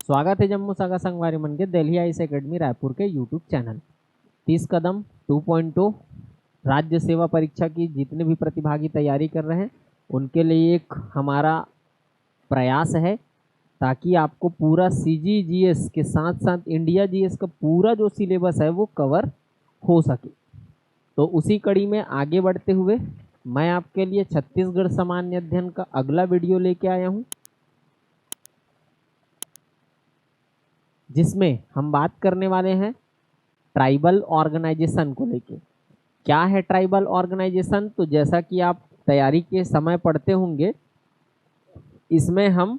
स्वागत है जम्मू सागा संगवारी मन के दिल्ली आईएएस एकेडमी रायपुर के यूट्यूब चैनल 30 कदम 2.0 राज्य सेवा परीक्षा की जितने भी प्रतिभागी तैयारी कर रहे हैं उनके लिए एक हमारा प्रयास है ताकि आपको पूरा CGGS के साथ साथ इंडिया जीएस का पूरा जो सिलेबस है वो कवर हो सके। तो उसी कड़ी में आगे बढ़ते हुए मैं आपके लिए छत्तीसगढ़ सामान्य अध्ययन का अगला वीडियो लेके आया हूँ, जिसमें हम बात करने वाले हैं ट्राइबल ऑर्गेनाइजेशन को लेके। क्या है ट्राइबल ऑर्गेनाइजेशन? तो जैसा कि आप तैयारी के समय पढ़ते होंगे, इसमें हम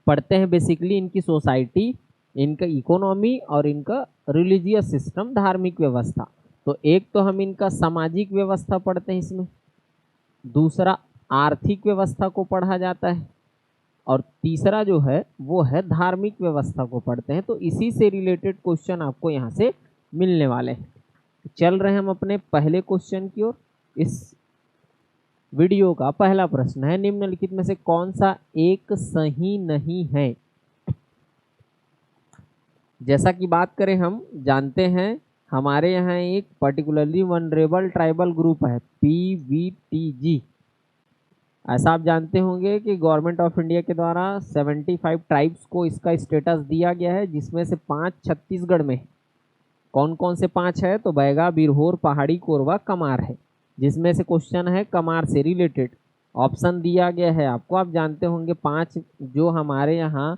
पढ़ते हैं बेसिकली इनकी सोसाइटी, इनका इकोनॉमी और इनका रिलीजियस सिस्टम, धार्मिक व्यवस्था। तो एक तो हम इनका सामाजिक व्यवस्था पढ़ते हैं इसमें, दूसरा आर्थिक व्यवस्था को पढ़ा जाता है और तीसरा जो है वो है धार्मिक व्यवस्था को पढ़ते हैं। तो इसी से रिलेटेड क्वेश्चन आपको यहाँ से मिलने वाले हैं। चल रहे हैं हम अपने पहले क्वेश्चन की ओर। इस वीडियो का पहला प्रश्न है, निम्नलिखित में से कौन सा एक सही नहीं है? जैसा कि बात करें, हम जानते हैं हमारे यहाँ एक पर्टिकुलरली वनरेबल ट्राइबल ग्रुप है PVTG। ऐसा आप जानते होंगे कि गवर्नमेंट ऑफ इंडिया के द्वारा 75 ट्राइब्स को इसका स्टेटस दिया गया है, जिसमें से 5 छत्तीसगढ़ में। कौन कौन से 5 है? तो बैगा, बिरहोर, पहाड़ी, कोरवा, कमार है, जिसमें से क्वेश्चन है कमार से रिलेटेड। ऑप्शन दिया गया है आपको, आप जानते होंगे 5 जो हमारे यहाँ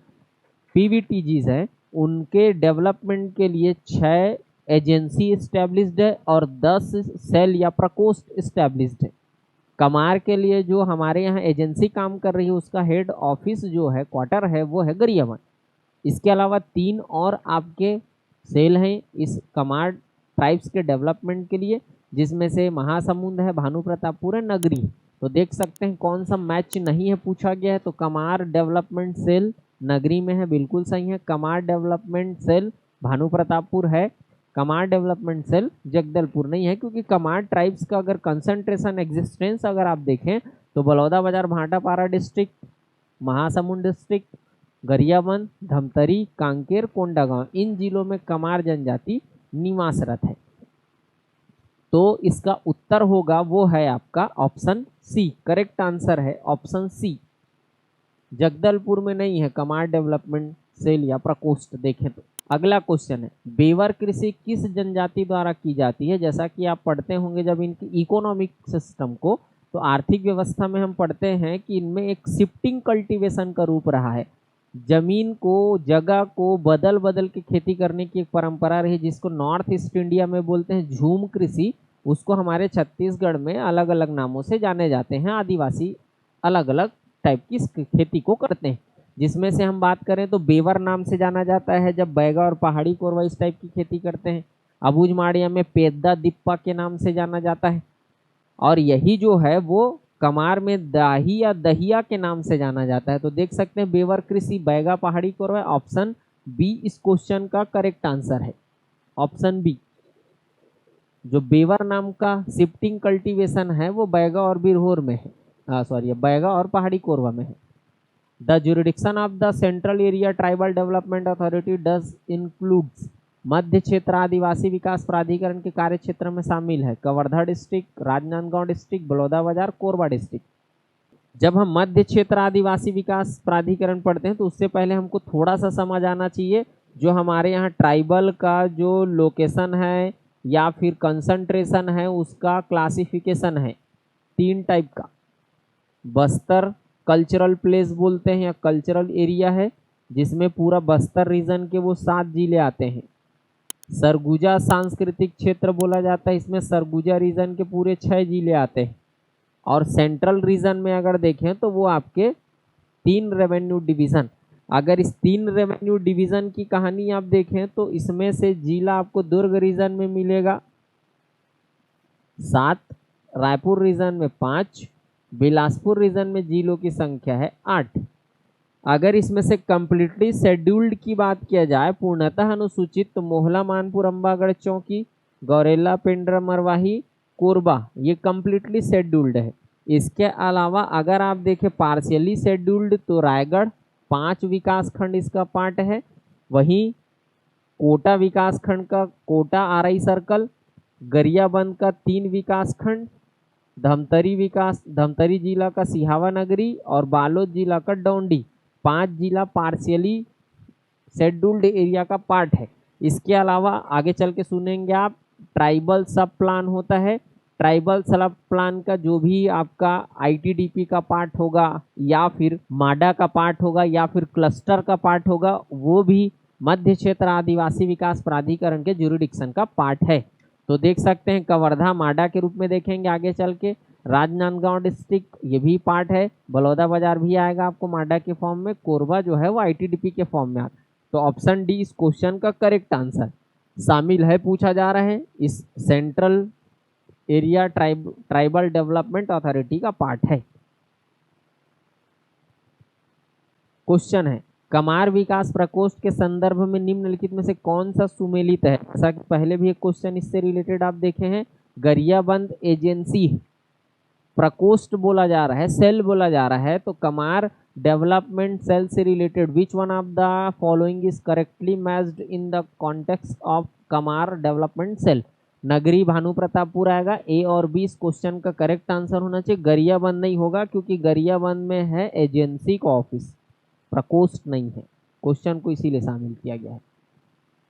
PVTGs है उनके डेवलपमेंट के लिए 6 एजेंसी इस्टेब्लिश्ड है और 10 सेल या प्रकोष्ठ इस्टेब्लिश्ड है। कमार के लिए जो हमारे यहाँ एजेंसी काम कर रही है उसका हेड ऑफिस जो है, क्वार्टर है, वो है गरियाबंद। इसके अलावा 3 और आपके सेल हैं इस कमार ट्राइब्स के डेवलपमेंट के लिए, जिसमें से महासमुंद है, भानु प्रतापपुर है, नगरी। तो देख सकते हैं कौन सा मैच नहीं है पूछा गया है। तो कमार डेवलपमेंट सेल नगरी में है, बिल्कुल सही है। कमार डेवलपमेंट सेल भानु प्रतापपुर है, कमार डेवलपमेंट सेल जगदलपुर नहीं है, क्योंकि कमार ट्राइब्स का अगर कंसंट्रेशन एग्जिस्टेंस अगर आप देखें तो बलौदाबाजार भाटापारा डिस्ट्रिक्ट, महासमुंद डिस्ट्रिक्ट, गरियाबंद, धमतरी, कांकेर, कोंडागांव, इन जिलों में कमार जनजाति निवासरत है। तो इसका उत्तर होगा वो है आपका ऑप्शन सी। करेक्ट आंसर है ऑप्शन सी। जगदलपुर में नहीं है कमार डेवलपमेंट सेल या प्रकोष्ठ। देखें तो अगला क्वेश्चन है, बेवर कृषि किस जनजाति द्वारा की जाती है? जैसा कि आप पढ़ते होंगे जब इनकी इकोनॉमिक सिस्टम को, तो आर्थिक व्यवस्था में हम पढ़ते हैं कि इनमें एक शिफ्टिंग कल्टीवेशन का रूप रहा है। जमीन को, जगह को बदल बदल के खेती करने की एक परंपरा रही, जिसको नॉर्थ ईस्ट इंडिया में बोलते हैं झूम कृषि। उसको हमारे छत्तीसगढ़ में अलग अलग नामों से जाने जाते हैं। आदिवासी अलग अलग टाइप की खेती को करते हैं, जिसमें से हम बात करें तो बेवर नाम से जाना जाता है जब बैगा और पहाड़ी कोरवा इस टाइप की खेती करते हैं। अबूझ माड़िया में पेद्दा दिप्पा के नाम से जाना जाता है, और यही जो है वो कमार में दाही या दहिया के नाम से जाना जाता है। तो देख सकते हैं बेवर कृषि, बैगा, पहाड़ी कोरवा। ऑप्शन बी इस क्वेश्चन का करेक्ट आंसर है। ऑप्शन बी, जो बेवर नाम का शिफ्टिंग कल्टीवेशन है वो बैगा और बिरहोर में है, बैगा और पहाड़ी कोरवा में है। The jurisdiction of the central area tribal development authority does includes, मध्य क्षेत्र आदिवासी विकास प्राधिकरण के कार्य क्षेत्र में शामिल है Kawardha district, Rajnandgaon district, Balodabazar, Korba district. जब हम मध्य क्षेत्र आदिवासी विकास प्राधिकरण पढ़ते हैं तो उससे पहले हमको थोड़ा सा समझ आना चाहिए जो हमारे यहाँ ट्राइबल का जो लोकेशन है या फिर कंसंट्रेशन है उसका क्लासिफिकेशन है 3 टाइप का। बस्तर कल्चरल प्लेस बोलते हैं या कल्चरल एरिया है, जिसमें पूरा बस्तर रीजन के वो 7 जिले आते हैं। सरगुजा सांस्कृतिक क्षेत्र बोला जाता है, इसमें सरगुजा रीजन के पूरे 6 जिले आते हैं। और सेंट्रल रीजन में अगर देखें तो वो आपके 3 रेवेन्यू डिवीज़न। अगर इस 3 रेवेन्यू डिवीज़न की कहानी आप देखें तो इसमें से जिला आपको दुर्ग रीजन में मिलेगा 7, रायपुर रीजन में 5, बिलासपुर रीजन में जिलों की संख्या है 8। अगर इसमें से कंप्लीटली शेड्यूल्ड की बात किया जाए, पूर्णतः अनुसूचित, तो मोहला, मानपुर, अम्बागढ़, चौकी, गौरेला, पेंड्रा, मरवाही, कोरबा ये कंप्लीटली शेड्यूल्ड है। इसके अलावा अगर आप देखें पार्शियली शेड्यूल्ड तो रायगढ़, 5 विकास खंड इसका पार्ट है। वहीं कोटा विकास खंड का कोटा आरई सर्कल, गरियाबंद का 3 विकास खंड, धमतरी जिला का सिहावा नगरी और बालोद जिला का डोंडी 5 जिला पार्शियली शेड्यूल्ड एरिया का पार्ट है। इसके अलावा आगे चल के सुनेंगे आप ट्राइबल सब प्लान होता है। ट्राइबल सब प्लान का जो भी आपका आईटीडीपी का पार्ट होगा या फिर माडा का पार्ट होगा या फिर क्लस्टर का पार्ट होगा, वो भी मध्य क्षेत्र आदिवासी विकास प्राधिकरण के ज्यूरिडिक्शन का पार्ट है। तो देख सकते हैं कवर्धा माडा के रूप में देखेंगे आगे चल के। राजनांदगांव डिस्ट्रिक्ट ये भी पार्ट है। बलौदा बाजार भी आएगा आपको माडा के फॉर्म में। कोरबा जो है वो आईटीडीपी के फॉर्म में आता है। तो ऑप्शन डी इस क्वेश्चन का करेक्ट आंसर शामिल है, पूछा जा रहा है, इस central area tribal development authority का पार्ट है। क्वेश्चन है कमार विकास प्रकोष्ठ के संदर्भ में निम्नलिखित में से कौन सा सुमेलित है। जैसा कि पहले भी एक क्वेश्चन इससे रिलेटेड आप देखे हैं, गरियाबंद एजेंसी प्रकोष्ठ बोला जा रहा है, सेल बोला जा रहा है, तो कमार डेवलपमेंट सेल से related which one of the following is correctly matched in the context of Kamar development cell. Nagri Bhanu Pratappur आएगा, ए और बी इस क्वेश्चन का करेक्ट आंसर होना चाहिए। गरियाबंद नहीं होगा क्योंकि गरियाबंद में है एजेंसी का ऑफिस, प्रकोष्ठ नहीं है। क्वेश्चन को इसीलिए शामिल किया गया है।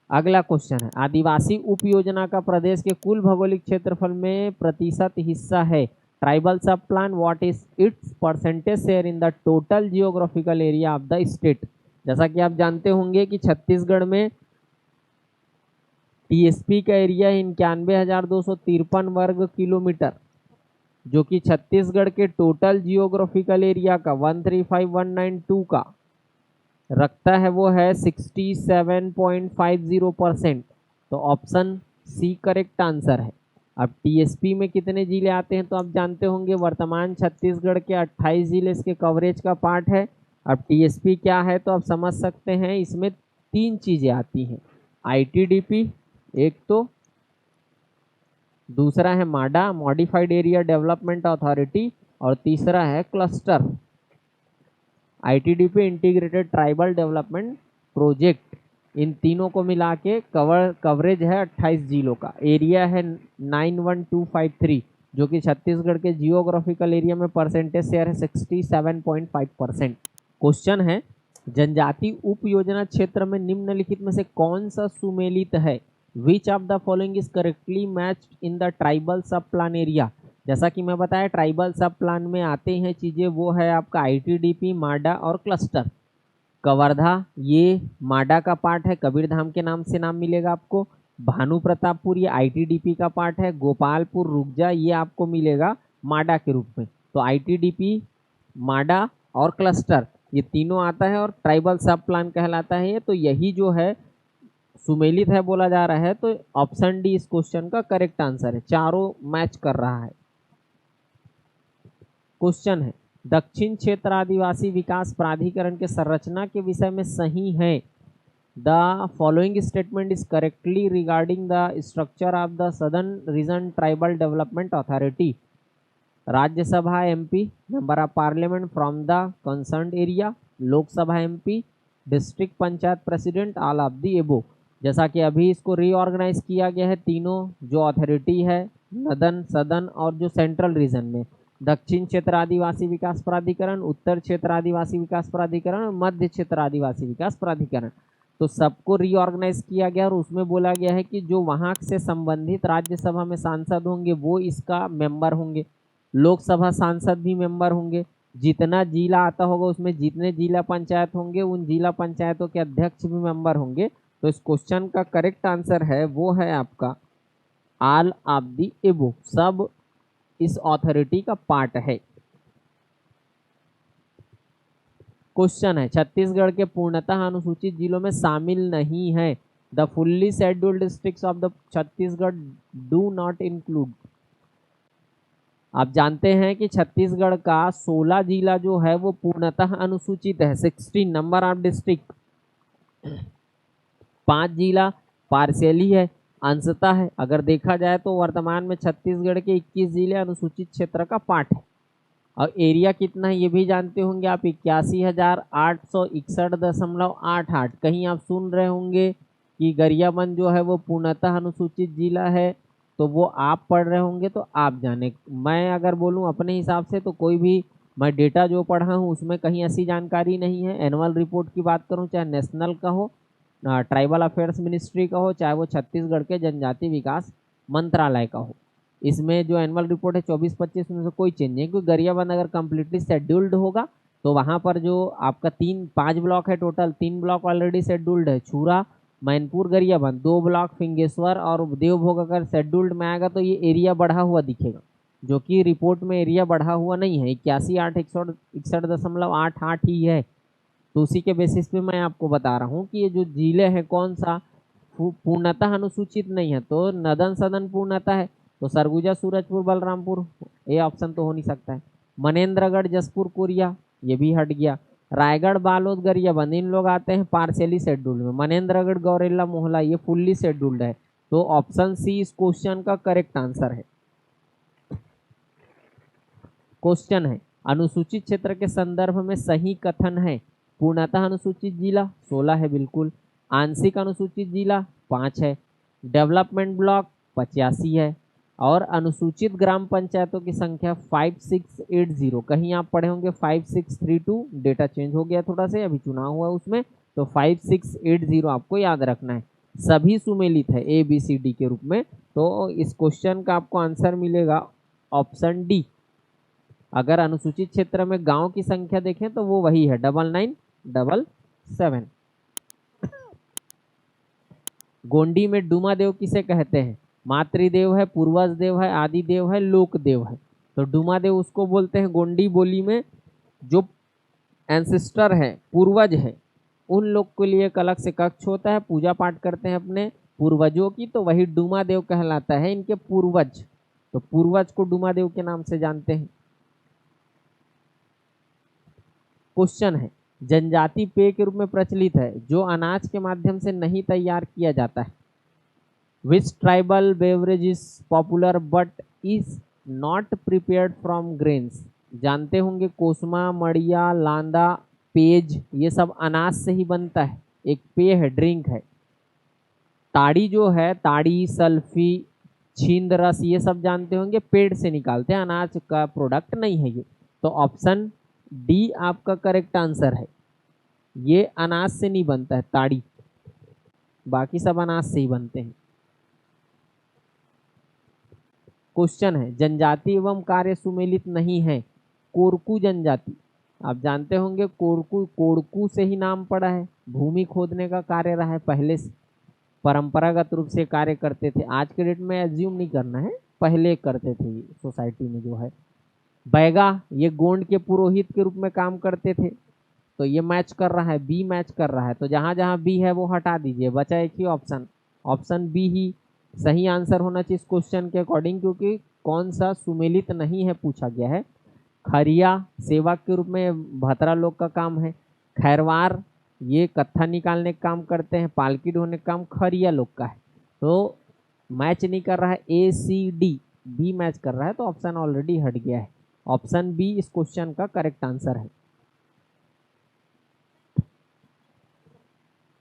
अगला क्वेश्चन है आदिवासी उप योजना का प्रदेश के कुल भौगोलिक क्षेत्रफल में प्रतिशत हिस्सा है। ट्राइबल सब plan what is it's percentage share in the total geographical area of the state. जैसा कि आप जानते होंगे कि छत्तीसगढ़ में टीएसपी का एरिया 91,253 वर्ग किलोमीटर, जो कि छत्तीसगढ़ के टोटल जियोग्राफिकल एरिया का 135,192 का रखता है, वो है 67.50%। तो ऑप्शन सी करेक्ट आंसर है। अब टीएसपी में कितने जिले आते हैं तो आप जानते होंगे, वर्तमान छत्तीसगढ़ के 28 जिले इसके कवरेज का पार्ट है। अब टीएसपी क्या है तो आप समझ सकते हैं, इसमें 3 चीज़ें आती हैं, आईटीडीपी एक, तो दूसरा है माडा मॉडिफाइड एरिया डेवलपमेंट अथॉरिटी, और तीसरा है cluster ITDP integrated tribal development project. इन तीनों को मिला के कवरेज है 28 जिलों का, एरिया है 91253, जो कि छत्तीसगढ़ के जियोग्राफिकल एरिया में परसेंटेज शेयर है 67.5%। क्वेश्चन है जनजाति उप योजना क्षेत्र में निम्नलिखित में से कौन सा सुमेलित है। Which of the following is correctly matched in the tribal सब प्लान एरिया। जैसा कि मैं बताया ट्राइबल सब प्लान में आते हैं चीज़ें, वो है आपका आईटीडीपी, माडा और क्लस्टर। कवर्धा ये माडा का पार्ट है, कबीरधाम के नाम से नाम मिलेगा आपको। भानु प्रतापपुर ये आईटीडीपी का पार्ट है। गोपालपुर रुकजा ये आपको मिलेगा माडा के रूप में। तो आईटीडीपी, माडा और क्लस्टर ये तीनों आता है और ट्राइबल सब प्लान कहलाता है ये। तो यही जो है सुमेलित है बोला जा रहा है, तो ऑप्शन डी इस क्वेश्चन का करेक्ट आंसर है, चारों मैच कर रहा है। क्वेश्चन है दक्षिण क्षेत्र आदिवासी विकास प्राधिकरण के संरचना के विषय में सही है। The following statement is correctly regarding the structure of the southern reason tribal development authority. Rajya Sabha MP, member of parliament from the concerned area, Lok Sabha MP, district panchayat president, all of the एबो। जैसा कि अभी इसको रीऑर्गेनाइज किया गया है, तीनों जो अथॉरिटी है नदन सदन और जो सेंट्रल रीजन में, दक्षिण क्षेत्र आदिवासी विकास प्राधिकरण, उत्तर क्षेत्र आदिवासी विकास प्राधिकरण और मध्य क्षेत्र आदिवासी विकास प्राधिकरण, तो सबको रीऑर्गेनाइज किया गया और उसमें बोला गया है कि जो वहाँ से संबंधित राज्यसभा में सांसद होंगे वो इसका मेंबर होंगे, लोकसभा सांसद भी मेंबर होंगे, जितना जिला आता होगा उसमें जितने जिला पंचायत होंगे उन जिला पंचायतों के अध्यक्ष भी मेंबर होंगे। तो इस क्वेश्चन का करेक्ट आंसर है वो है आपका ऑल ऑफ दी एबो, सब इस अथॉरिटी का पार्ट है। क्वेश्चन है छत्तीसगढ़ के पूर्णतः अनुसूचित जिलों में शामिल नहीं है। The fully scheduled districts of the Chhattisgarh do not include. आप जानते हैं कि छत्तीसगढ़ का 16 जिला जो है वो पूर्णतः अनुसूचित है, 16 नंबर ऑफ डिस्ट्रिक्ट। 5 जिला पार्शियली है, अंशतः है। अगर देखा जाए तो वर्तमान में छत्तीसगढ़ के 21 जिले अनुसूचित क्षेत्र का पार्ट है। और एरिया कितना है ये भी जानते होंगे आप, 81,861.88। कहीं आप सुन रहे होंगे कि गरियाबंद जो है वो पूर्णतः अनुसूचित जिला है, तो वो आप पढ़ रहे होंगे तो आप जाने। मैं अगर बोलूं अपने हिसाब से तो कोई भी मैं डेटा जो पढ़ा हूं उसमें कहीं ऐसी जानकारी नहीं है। एनुअल रिपोर्ट की बात करूं, चाहे नेशनल का हो, ट्राइबल अफेयर्स मिनिस्ट्री का हो, चाहे वो छत्तीसगढ़ के जनजाति विकास मंत्रालय का हो, इसमें जो एनुअल रिपोर्ट है 24-25 में से कोई चेंज नहीं, क्योंकि गरियाबंद अगर कंप्लीटली शेड्यूल्ड होगा तो वहाँ पर जो आपका 5 ब्लॉक है, टोटल 3 ब्लॉक ऑलरेडी शेड्यूल्ड है, छूरा, मैनपुर, गरियाबंद, 2 ब्लॉक फिंगेश्वर और देवभोग अगर शेड्यूल्ड में आएगा तो ये एरिया बढ़ा हुआ दिखेगा, जो कि रिपोर्ट में एरिया बढ़ा हुआ नहीं है, 81,861.88 ही है। तो उसी के बेसिस पे मैं आपको बता रहा हूँ कि ये जो जिले हैं कौन सा पूर्णतः अनुसूचित नहीं है, तो नदन सदन पूर्णतः है, तो सरगुजा, सूरजपुर, बलरामपुर, ये ऑप्शन तो हो नहीं सकता है। मनेन्द्रगढ़, जसपुर, कोरिया, ये भी हट गया। रायगढ़, बालोद, गरियाबंद, इन लोग आते हैं पार्शियली शेड्यूल्ड में। मनेन्द्रगढ़, गौरेला, मोहला ये फुल्ली शेड्यूल्ड है। तो ऑप्शन सी इस क्वेश्चन का करेक्ट आंसर है। क्वेश्चन है, अनुसूचित क्षेत्र के संदर्भ में सही कथन है। पूर्णतः अनुसूचित जिला 16 है बिल्कुल, आंशिक अनुसूचित जिला 5 है, डेवलपमेंट ब्लॉक 85 है, और अनुसूचित ग्राम पंचायतों की संख्या 5680। कहीं आप पढ़े होंगे 5632, डेटा चेंज हो गया थोड़ा से, अभी चुनाव हुआ उसमें, तो 5680 आपको याद रखना है। सभी सुमेलित है ABCD के रूप में, तो इस क्वेश्चन का आपको आंसर मिलेगा ऑप्शन डी। अगर अनुसूचित क्षेत्र में गांव की संख्या देखें तो वो वही है 9977। गोंडी में डूमा देव किसे कहते हैं? मातृदेव है, पूर्वज देव है, आदि देव है, लोक देव है। तो डूमा देव उसको बोलते हैं गोंडी बोली में जो एंसेस्टर है, पूर्वज है, उन लोग के लिए एक अलग से कक्ष होता है, पूजा पाठ करते हैं अपने पूर्वजों की, तो वही डूमा देव कहलाता है इनके पूर्वज। तो पूर्वज को डूमा देव के नाम से जानते हैं। क्वेश्चन है, जनजाति पेय के रूप में प्रचलित है जो अनाज के माध्यम से नहीं तैयार किया जाता है। Which tribal beverage is popular but is not prepared from grains. जानते होंगे कोसमा, मड़िया, लांदा, पेज, ये सब अनाज से ही बनता है, एक पेय है, ड्रिंक है। ताड़ी जो है, ताड़ी, सल्फी, छींद रस, ये सब जानते होंगे पेड़ से निकालते हैं, अनाज का प्रोडक्ट नहीं है ये। तो ऑप्शन डी आपका करेक्ट आंसर है। ये अनाज से नहीं बनता है ताड़ी, बाकी सब अनाज से ही बनते हैं। क्वेश्चन है, जनजाति एवं कार्य सुमेलित नहीं है। कोरकू जनजाति, आप जानते होंगे कोरकू, कोरकू से ही नाम पड़ा है, भूमि खोदने का कार्य रहा है पहले से, परंपरागत रूप से कार्य करते थे। आज के डेट में एज्यूम नहीं करना है, पहले करते थे सोसाइटी में जो है। बैगा, ये गोंड के पुरोहित के रूप में काम करते थे, तो ये मैच कर रहा है, बी मैच कर रहा है, तो जहां जहां बी है वो हटा दीजिए, बचा एक ही ऑप्शन, ऑप्शन बी ही सही आंसर होना चाहिए इस क्वेश्चन के अकॉर्डिंग, क्योंकि कौन सा सुमेलित नहीं है पूछा गया है। खरिया सेवक के रूप में भतरा लोग का काम है। खैरवार, ये कत्था निकालने का काम करते हैं, पालकी ढोने का काम खरिया लोग का है। तो मैच नहीं कर रहा है, ACD, बी मैच कर रहा है, तो ऑप्शन ऑलरेडी हट गया है। ऑप्शन बी इस क्वेश्चन का करेक्ट आंसर है।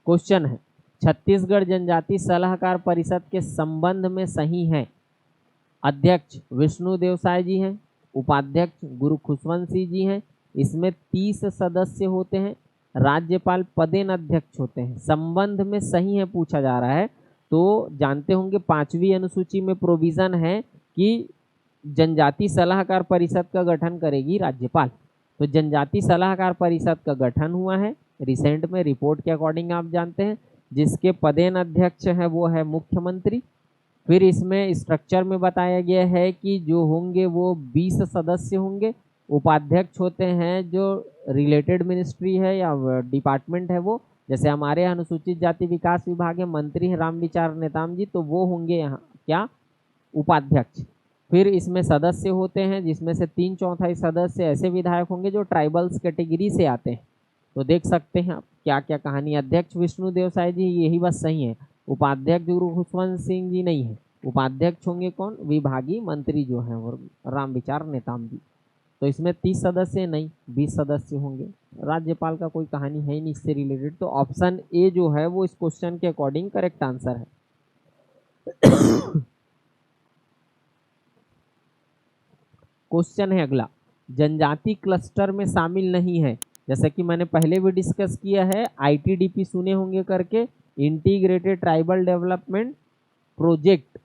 क्वेश्चन है, छत्तीसगढ़ जनजाति सलाहकार परिषद के संबंध में सही है। अध्यक्ष विष्णु देवसाय जी हैं, उपाध्यक्ष गुरु खुशवंत सिंह जी हैं, इसमें 30 सदस्य होते हैं, राज्यपाल पदेन अध्यक्ष होते हैं। संबंध में सही है पूछा जा रहा है, तो जानते होंगे 5वीं अनुसूची में प्रोविजन है कि जनजाति सलाहकार परिषद का गठन करेगी राज्यपाल। तो जनजाति सलाहकार परिषद का गठन हुआ है रिसेंट में, रिपोर्ट के अकॉर्डिंग आप जानते हैं, जिसके पदेन अध्यक्ष है वो है मुख्यमंत्री। फिर इसमें स्ट्रक्चर में बताया गया है कि जो होंगे वो 20 सदस्य होंगे। उपाध्यक्ष होते हैं जो रिलेटेड मिनिस्ट्री है या डिपार्टमेंट है वो, जैसे हमारे अनुसूचित जाति विकास विभाग है, मंत्री है रामविचार नेताम जी, तो वो होंगे यहाँ क्या, उपाध्यक्ष। फिर इसमें सदस्य होते हैं जिसमें से 3/4 सदस्य ऐसे विधायक होंगे जो ट्राइबल्स कैटेगरी से आते हैं। तो देख सकते हैं आप क्या क्या कहानी। अध्यक्ष विष्णु देवसाय जी, यही बात सही है। उपाध्यक्ष गुरु खुशवंत सिंह जी नहीं है, उपाध्यक्ष होंगे कौन, विभागीय मंत्री जो हैं वो रामविचार नेताम जी। तो इसमें 30 सदस्य नहीं 20 सदस्य होंगे। राज्यपाल का कोई कहानी है ही नहीं इससे रिलेटेड, तो ऑप्शन ए जो है वो इस क्वेश्चन के अकॉर्डिंग करेक्ट आंसर है। क्वेश्चन है अगला, जनजाति क्लस्टर में शामिल नहीं है। जैसे कि मैंने पहले भी डिस्कस किया है, आईटीडीपी सुने होंगे करके, integrated tribal development project,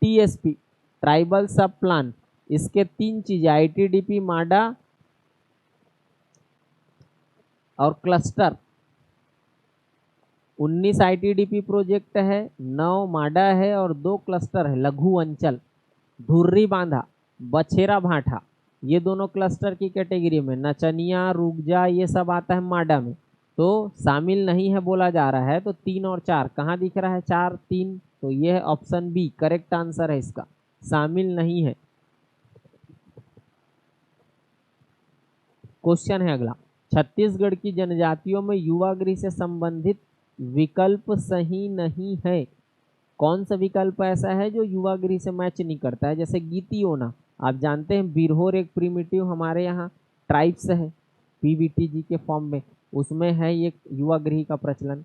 TSP, tribal सब प्लान, इसके 3 चीजें आईटीडीपी, माडा और क्लस्टर। 19 आईटीडीपी प्रोजेक्ट है, 9 माडा है और 2 क्लस्टर है। लघु अंचल, धुर्री बांधा, बछेरा भाठा, ये दोनों क्लस्टर की कैटेगरी में। नचनिया, रुगजा, ये सब आता है माडा में, तो शामिल नहीं है बोला जा रहा है। तो 3 और 4 कहाँ दिख रहा है? 4 3, तो ये है ऑप्शन बी करेक्ट आंसर है इसका, शामिल नहीं है। क्वेश्चन है अगला, छत्तीसगढ़ की जनजातियों में युवा गृह से संबंधित विकल्प सही नहीं है। कौन सा विकल्प ऐसा है जो युवा गृह से मैच नहीं करता है? जैसे गीतियोना, आप जानते हैं बिरहोर एक प्रिमिटिव हमारे यहाँ ट्राइब्स है पीवीटीजी के फॉर्म में, उसमें है ये युवा गृह का प्रचलन।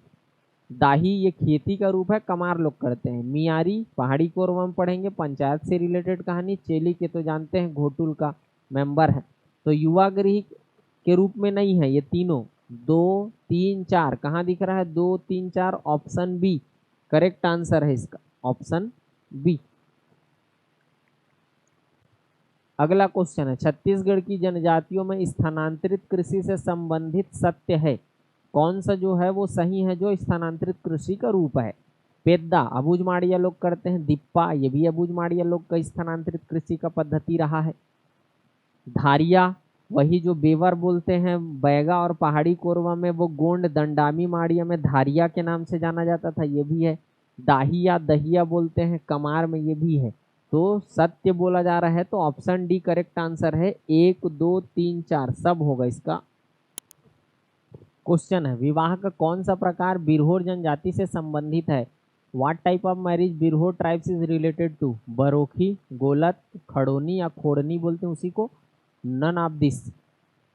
दाही ये खेती का रूप है, कमार लोग करते हैं। मियारी पहाड़ी कोरवा में पढ़ेंगे, पंचायत से रिलेटेड कहानी। चेली के तो जानते हैं घोटुल का मेंबर है। तो युवा गृह के रूप में नहीं है ये तीनों। 2 3 4 कहाँ दिख रहा है? 2 3 4, ऑप्शन बी करेक्ट आंसर है इसका, ऑप्शन बी। अगला क्वेश्चन है, छत्तीसगढ़ की जनजातियों में स्थानांतरित कृषि से संबंधित सत्य है। कौन सा जो है वो सही है जो स्थानांतरित कृषि का रूप है? पेद्दा अबूझमाड़िया लोग करते हैं। दिप्पा ये भी अबूझमाड़िया लोग का स्थानांतरित कृषि का पद्धति रहा है। धारिया वही जो बेवर बोलते हैं बैगा और पहाड़ी कोरवा में, वो गोंड दंडामी माड़िया में धारिया के नाम से जाना जाता था, ये भी है। दाहिया दहिया बोलते हैं कमार में, ये भी है। तो सत्य बोला जा रहा है, तो ऑप्शन डी करेक्ट आंसर है। 1 2 3 4 सब होगा इसका। क्वेश्चन है, विवाह का कौन सा प्रकार बिरहोर जनजाति से संबंधित है? What type of marriage Birhor tribes is related to? बरोखी, गोलत, खड़ोनी या खोड़नी बोलते हैं उसी को, नन ऑफ दिस।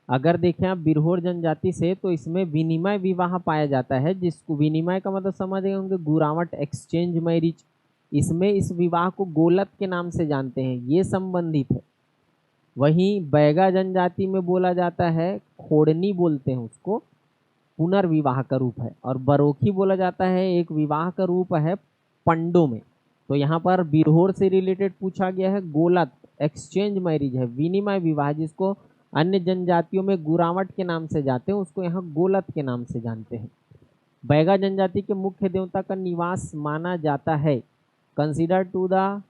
अगर देखें आप बिरहोर जनजाति से, तो इसमें विनिमय विवाह पाया जाता है, जिसको विनिमय का मतलब समझ गए होंगे, गुरावट, एक्सचेंज मैरिज। इसमें इस विवाह को गोलत के नाम से जानते हैं, ये संबंधित है। वहीं बैगा जनजाति में बोला जाता है, खोड़नी बोलते हैं उसको, पुनर्विवाह का रूप है। और बरोखी बोला जाता है एक विवाह का रूप है पंडों में। तो यहाँ पर बिरहोर से रिलेटेड पूछा गया है, गोलत एक्सचेंज मैरिज है, विनिमय विवाह, जिसको अन्य जनजातियों में गुरावट के नाम से जानते हैं, उसको यहाँ गोलत के नाम से जानते हैं। बैगा जनजाति के मुख्य देवता का निवास माना जाता है, कंसिडर टू द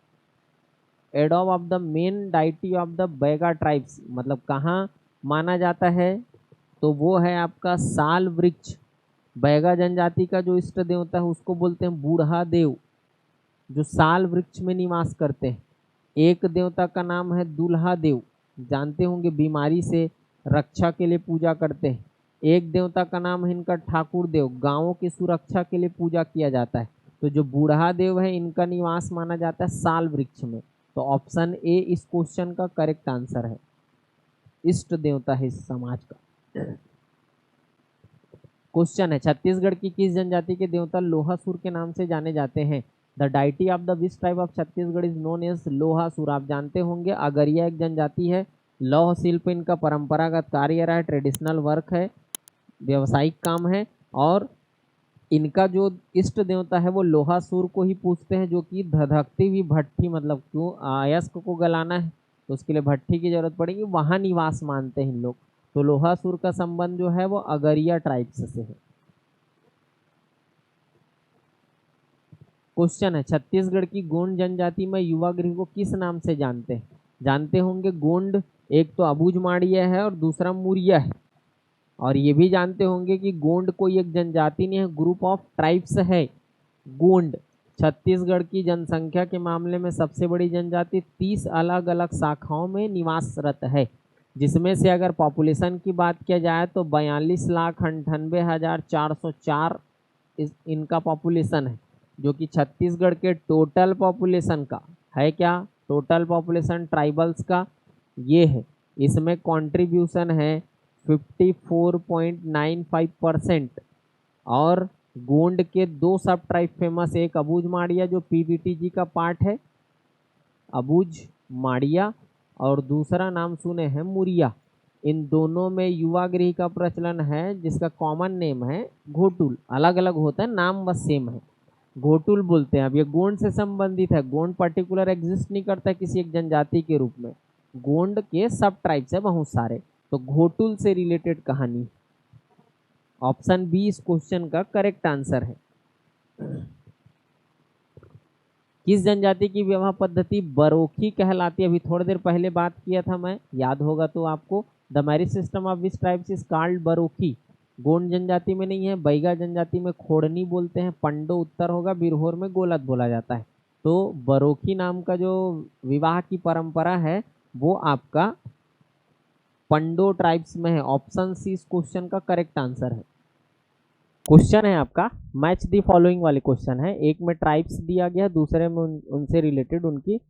एडोब of the main deity of the Baiga tribes, मतलब कहाँ माना जाता है? तो वो है आपका साल वृक्ष। बैगा जनजाति का जो इष्ट देवता है उसको बोलते हैं बूढ़ा देव, जो साल वृक्ष में निवास करते हैं। एक देवता का नाम है दूल्हा देव, जानते होंगे बीमारी से रक्षा के लिए पूजा करते हैं। एक देवता का नाम है इनका ठाकुर देव, गांवों की सुरक्षा के लिए पूजा किया जाता है। तो जो बूढ़ा देव है इनका निवास माना जाता है साल वृक्ष में। तो ऑप्शन ए इस क्वेश्चन का करेक्ट आंसर है, इष्ट देवता है इस समाज का। क्वेश्चन है, छत्तीसगढ़ की किस जनजाति के देवता लोहासुर के नाम से जाने जाते हैं? The deity of the which tribe of Chhattisgarh is known as Lohasur. आप जानते होंगे अगरिया एक जनजाति है, लौह शिल्प इनका परंपरागत कार्य रहा है, ट्रेडिशनल वर्क है, व्यावसायिक काम है। और इनका जो इष्ट देवता है वो लोहासुर को ही पूछते हैं, जो कि धधकती हुई भट्ठी, मतलब क्यों अयस्क को गलाना है तो उसके लिए भट्ठी की जरूरत पड़ेगी, वहाँ निवास मानते हैं इन लोग। तो लोहासुर का संबंध जो है वो अगरिया ट्राइब्स से है। क्वेश्चन है, छत्तीसगढ़ की गोंड जनजाति में युवा गृह को किस नाम से जानते हैं? जानते होंगे गोंड एक तो अबूझमाड़िया है और दूसरा मुरिया है। और ये भी जानते होंगे कि गोंड कोई एक जनजाति नहीं है, ग्रुप ऑफ ट्राइब्स है। गोंड छत्तीसगढ़ की जनसंख्या के मामले में सबसे बड़ी जनजाति, 30 अलग अलग शाखाओं में निवासरत है, जिसमें से अगर पॉपुलेशन की बात किया जाए तो 42,98,404 इनका पॉपुलेशन है, जो कि छत्तीसगढ़ के टोटल पॉपुलेशन का है। क्या टोटल पॉपुलेशन ट्राइबल्स का ये है। इसमें कंट्रीब्यूशन है 54.95%। और गोंड के दो सब ट्राइब फेमस, एक अबूझ माड़िया जो पीवीटीजी का पार्ट है, अबूझ माड़िया, और दूसरा नाम सुने हैं मुरिया। इन दोनों में युवा गृह का प्रचलन है, जिसका कॉमन नेम है घोटुल। अलग अलग होता है, नाम बस सेम है, घोटुल बोलते हैं। अब ये गोंड से संबंधित है, गोंड पर्टिकुलर एग्जिस्ट नहीं करता है किसी एक जनजाति के रूप में, गोंड के सब ट्राइब्स है बहुत सारे, तो घोटुल से रिलेटेड कहानी। ऑप्शन बी इस क्वेश्चन का करेक्ट आंसर है। किस जनजाति की विवाह पद्धति बरोखी कहलाती है? अभी थोड़ी देर पहले बात किया था मैं, याद होगा तो आपको। The marriage system of which tribes is called Barokhi? Gond जनजाति में नहीं है, बैगा जनजाति में खोड़नी बोलते हैं, पंडो उत्तर होगा, बिरहोर में गोलत बोला जाता है। तो बरोखी नाम का जो विवाह की परंपरा है वो आपका पंडो ट्राइब्स में है। ऑप्शन सी इस क्वेश्चन का करेक्ट आंसर है। क्वेश्चन है आपका मैच दी फॉलोइंग वाले क्वेश्चन है। एक में ट्राइब्स दिया गया, दूसरे में उनसे रिलेटेड उनकी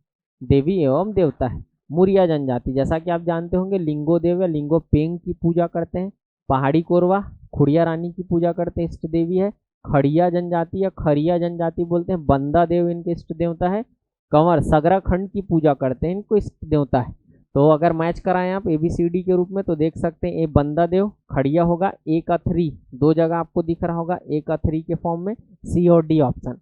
देवी एवं देवता है। मुरिया जनजाति, जैसा कि आप जानते होंगे, लिंगो देव या लिंगो पेंग की पूजा करते हैं। पहाड़ी कोरवा खुड़िया रानी की पूजा करते हैं, इष्ट देवी है। खड़िया जनजाति या खरिया जनजाति बोलते हैं, बंदा देव इनके इष्ट देवता है। कंवर सगरा खंड की पूजा करते हैं, इनको इष्ट देवता है। तो अगर मैच कराएं आप ABCD के रूप में तो देख सकते हैं, ए बंदा देव, खड़िया होगा, ए का 3 दो जगह आपको दिख रहा होगा, ए का 3 के फॉर्म में, सी और डी ऑप्शन।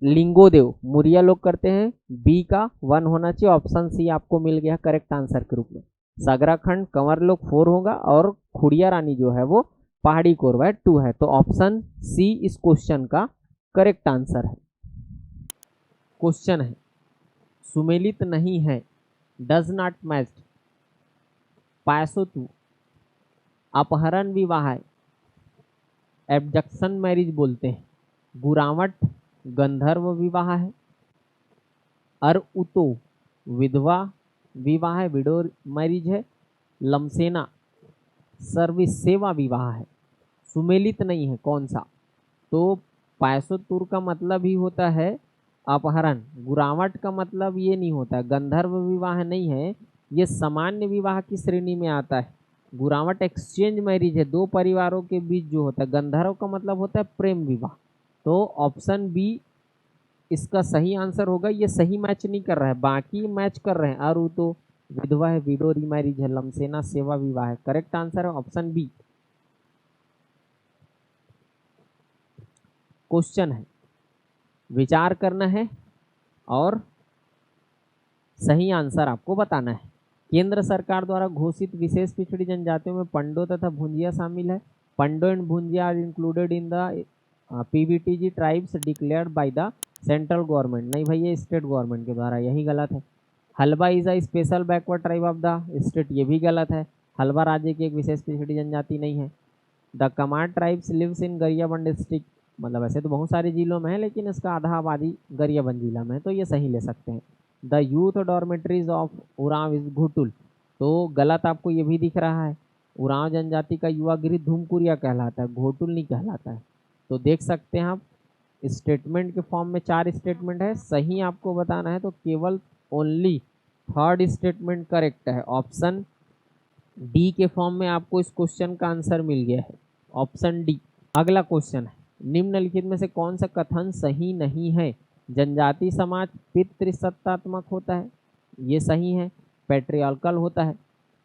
लिंगो देव मुरिया लोग करते हैं, बी का 1 होना चाहिए, ऑप्शन सी आपको मिल गया करेक्ट आंसर के रूप में। सागराखंड कंवर लोग 4 होगा, और खुड़िया रानी जो है वो पहाड़ी कोरवा है 2 है। तो ऑप्शन सी इस क्वेश्चन का करेक्ट आंसर है। क्वेश्चन है सुमेलित नहीं है, डज नॉट मैच, पायसोतु अपहरण विवाह है, एब्डक्शन मैरिज बोलते हैं, गुरावट गंधर्व विवाह है, अरउतो विधवा विवाह है, विडो मैरिज है, लमसेना सर्विस सेवा विवाह है। सुमेलित नहीं है कौन सा? तो पायसोतुर का मतलब ही होता है अपहरण, गुरावट का मतलब ये नहीं होता, गंधर्व विवाह नहीं है, ये सामान्य विवाह की श्रेणी में आता है। गुरावट एक्सचेंज मैरिज है, दो परिवारों के बीच जो होता है। गंधर्व का मतलब होता है प्रेम विवाह। तो ऑप्शन बी इसका सही आंसर होगा। ये सही मैच नहीं कर रहा है, बाकी मैच कर रहे हैं। अरु तो विधवा है, विडो रीमैरिज है, लमसेना सेवा विवाह है। करेक्ट आंसर है ऑप्शन बी। क्वेश्चन है, विचार करना है और सही आंसर आपको बताना है। केंद्र सरकार द्वारा घोषित विशेष पिछड़ी जनजातियों में पंडो तथा भुंजिया शामिल है। Pando and Bhunjia are included in the PVTG tribes declared by the central government. नहीं भाई, ये स्टेट गवर्नमेंट के द्वारा, यही गलत है। Halba is a special backward tribe of the state, ये भी गलत है। हलबा राज्य की एक विशेष पिछड़ी जनजाति नहीं है। The Kamar tribes lives in Gariaband district, मतलब ऐसे तो बहुत सारे जिलों में है, लेकिन इसका आधा आबादी गरियाबंद जिला में है, तो ये सही ले सकते हैं। The youth dormitories of Oraon is Ghotul, तो गलत आपको ये भी दिख रहा है। उरांव जनजाति का युवा गृह धूमकुरिया कहलाता है, घोटुल नहीं कहलाता है। तो देख सकते हैं आप, स्टेटमेंट के फॉर्म में 4 स्टेटमेंट है, सही आपको बताना है तो केवल ओनली थर्ड स्टेटमेंट करेक्ट है। ऑप्शन डी के फॉर्म में आपको इस क्वेश्चन का आंसर मिल गया है, ऑप्शन डी। अगला क्वेश्चन है, निम्नलिखित में से कौन सा कथन सही नहीं है? जनजाति समाज पितृसत्तात्मक होता है, ये सही है। पैट्रियार्कल होता है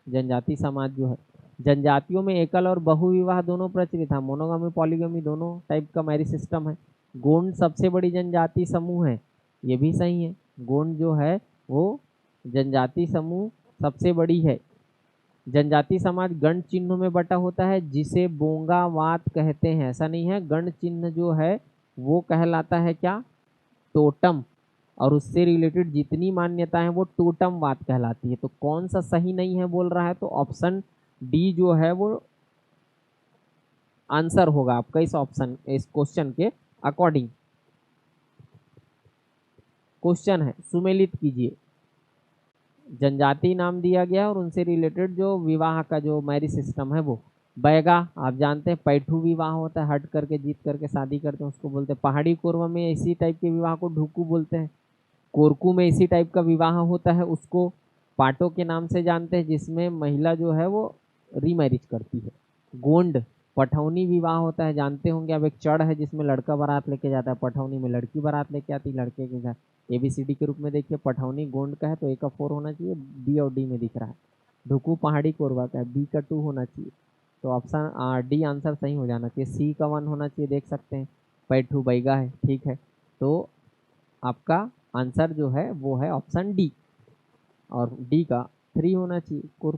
जनजाति समाज जो है। जनजातियों में एकल और बहुविवाह दोनों प्रचलित है, मोनोगामी पॉलीगामी दोनों टाइप का मैरिज सिस्टम है। गोंड सबसे बड़ी जनजाति समूह है, ये भी सही है। गोंड जो है वो जनजाति समूह सबसे बड़ी है। जनजाति समाज गण चिन्हों में बटा होता है, जिसे बोंगावात कहते हैं। ऐसा नहीं है, गण चिन्ह जो है वो कहलाता है क्या? टोटम, और उससे रिलेटेड जितनी मान्यता है वो टोटमवाद कहलाती है। तो कौन सा सही नहीं है बोल रहा है, तो ऑप्शन डी जो है वो आंसर होगा आपका इस ऑप्शन, इस क्वेश्चन के अकॉर्डिंग। क्वेश्चन है, सुमेलित कीजिए। जनजाति नाम दिया गया और उनसे रिलेटेड जो विवाह का जो मैरिज सिस्टम है वो। बैगा आप जानते हैं पैठू विवाह होता है, हट करके जीत करके शादी करते हैं, उसको बोलते हैं। पहाड़ी कोरवा में इसी टाइप के विवाह को ढुकू बोलते हैं। कोरकू में इसी टाइप का विवाह होता है, उसको पाटो के नाम से जानते हैं, जिसमें महिला जो है वो रीमैरिज करती है। गोंड पठौनी विवाह होता है, जानते होंगे अब। एक चढ़ है जिसमें लड़का बारात लेके जाता है, पठौनी में लड़की बारात लेके आती है लड़के के घर। ABCD के रूप में देखिए, पठौनी गोंड का है तो A का 4 होना चाहिए, B और D में दिख रहा है। ढुकू पहाड़ी कोरबा का है, B का 2 होना चाहिए, तो ऑप्शन D आंसर सही हो जाना चाहिए। C का 1 होना चाहिए, देख सकते हैं। पैठू बैगा है, ठीक है। तो आपका आंसर जो है वो है ऑप्शन D, और D का 3 होना चाहिए।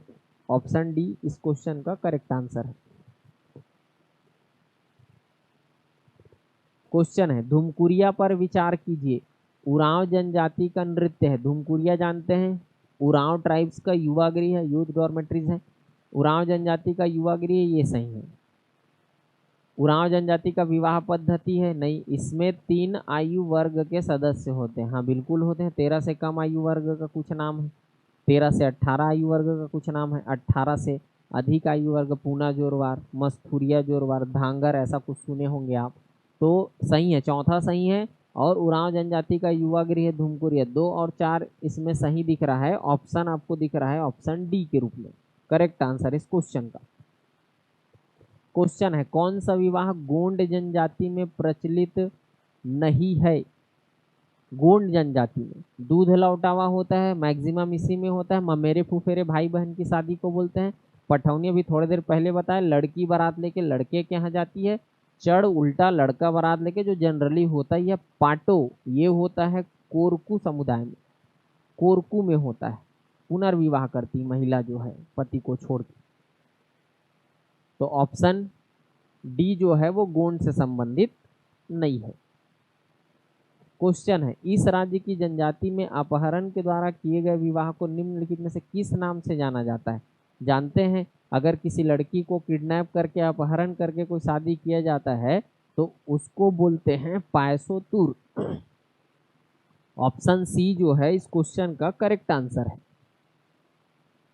ऑप्शन D इस क्वेश्चन का करेक्ट आंसर है। क्वेश्चन है, धुमकुरिया पर विचार कीजिए। उरांव जनजाति का नृत्य है। धुमकुरिया जानते हैं, उरांव ट्राइब्स का युवा गृह है, यूथ डॉर्मेट्रीज है। उरांव जनजाति का युवा गृह, ये सही है। उरांव जनजाति का विवाह पद्धति है, नहीं। इसमें 3 आयु वर्ग के सदस्य होते हैं, हाँ बिल्कुल होते हैं। 13 से कम आयु वर्ग का कुछ नाम है, 13 से 18 आयु वर्ग का कुछ नाम है, 18 से अधिक आयु वर्ग पूना जोरवार, मस्तूरिया जोरवार, धांगर, ऐसा कुछ सुने होंगे आप। तो सही है, चौथा सही है। और उरांव जनजाति का युवा गृह धुमकुरिया, 2 और 4 इसमें सही दिख रहा है। ऑप्शन आपको दिख रहा है ऑप्शन D के रूप में करेक्ट आंसर इस क्वेश्चन का। क्वेश्चन है, कौन सा विवाह गोंड जनजाति में प्रचलित नहीं है। गोंड जनजाति में दूध लौटावा होता है, मैक्सिमम इसी में होता है। ममेरे फुफेरे भाई बहन की शादी को बोलते हैं। पठौनी अभी थोड़ी देर पहले बताया, लड़की बारात लेके लड़के के यहाँ जाती है। चढ़ उल्टा लड़का बारात लेके, जो जनरली होता है। यह पाटो ये होता है कोरकू समुदाय में, कोरकू में होता है। पुनर्विवाह करती महिला जो है पति को छोड़ के। तो ऑप्शन D जो है वो गोंड से संबंधित नहीं है। क्वेश्चन है, इस राज्य की जनजाति में अपहरण के द्वारा किए गए विवाह को निम्नलिखित में से किस नाम से जाना जाता है। जानते हैं, अगर किसी लड़की को किडनैप करके अपहरण करके कोई शादी किया जाता है तो उसको बोलते हैं पायसोतुर। ऑप्शन C जो है इस क्वेश्चन का करेक्ट आंसर है।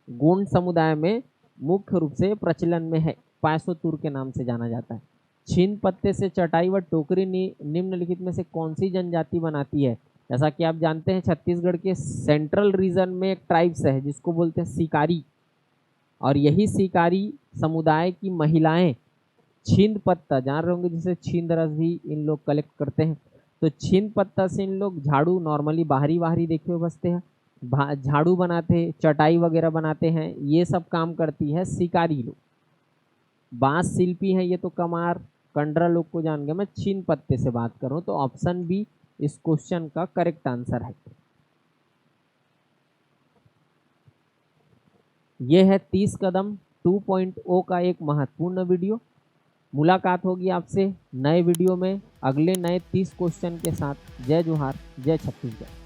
गोंड समुदाय में मुख्य रूप से प्रचलन में है, पायसोतुर के नाम से जाना जाता है। छीन पत्ते से चटाई व टोकरी निम्नलिखित में से कौन सी जनजाति बनाती है। जैसा कि आप जानते हैं, छत्तीसगढ़ के सेंट्रल रीजन में एक ट्राइब्स है जिसको बोलते हैं सिकारी, और यही सिकारी समुदाय की महिलाएं छींद पत्ता, जान रहे होंगे जिसे छींद रस भी इन लोग कलेक्ट करते हैं। तो छींद पत्ता से इन लोग झाड़ू, नॉर्मली बाहरी देखे हुए बसते हैं, झाड़ू बनाते, चटाई वगैरह बनाते हैं, ये सब काम करती है सिकारी लोग। बांस शिल्पी है ये तो कमार कंडरा लोग को जान गए, मैं छीन पत्ते से बात करूं। तो ऑप्शन B इस क्वेश्चन का करेक्ट आंसर है। ये है 30 कदम 2.0 का एक महत्वपूर्ण वीडियो। मुलाकात होगी आपसे नए वीडियो में अगले नए 30 क्वेश्चन के साथ। जय जोहार, जय छत्तीसगढ़।